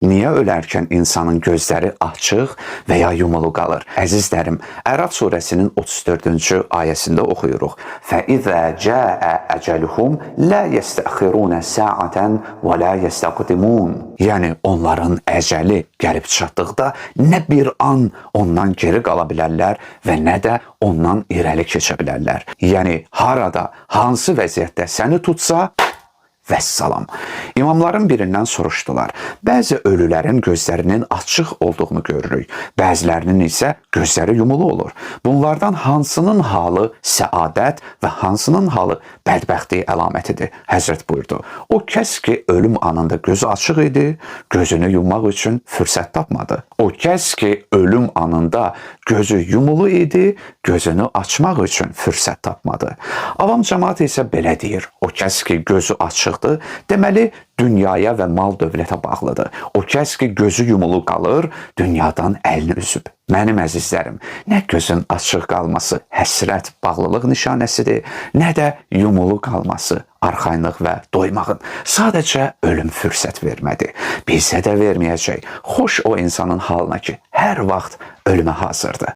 Niyə ölərkən insanın gözləri açıq və ya yumulu qalır? Əzizlərim, Ərəf surəsinin 34-cü ayəsində oxuyuruq. فَإِذَا جَاءَ أَجَلُهُمْ لَا يَسْتَأْخِرُونَ سَاعَةً وَلَا يَسْتَقْدِمُونَ. Yəni onların əcəli gəlib çatdıqda nə bir an ondan geri qala bilərlər və nə də ondan irəli keçə bilərlər. Yəni harada, hansı vəziyyətdə səni tutsa, vəssalam. İmamların birindən soruşdular. Bəzi ölülərin gözlərinin açıq olduğunu görürük. Bəzilərinin isə gözləri yumulu olur. Bunlardan hansının halı səadət və hansının halı bədbəxtlik əlamətidir? Həzrət buyurdu. O kəs ki, ölüm anında gözü açıq idi, gözünü yummaq üçün fürsət tapmadı. O kəs ki, ölüm anında gözü yumulu idi, gözünü açmaq üçün fürsət tapmadı. Avam cəmaat isə belə deyir. O kəs ki, gözü açıqdır, deməli, dünyaya və mal dövlətə bağlıdır. O kəs ki, gözü yumulu qalır, dünyadan əlini üzüb. Mənim əzizlərim, nə gözün açıq qalması həsrət, bağlılıq nişanəsidir, nə də yumulu qalması arxaynlıq və doymağın. Sadəcə ölüm fürsət vermədi. Bizə də verməyəcək. Xoş o insanın halına ki, hər vaxt ölümə hazırdır.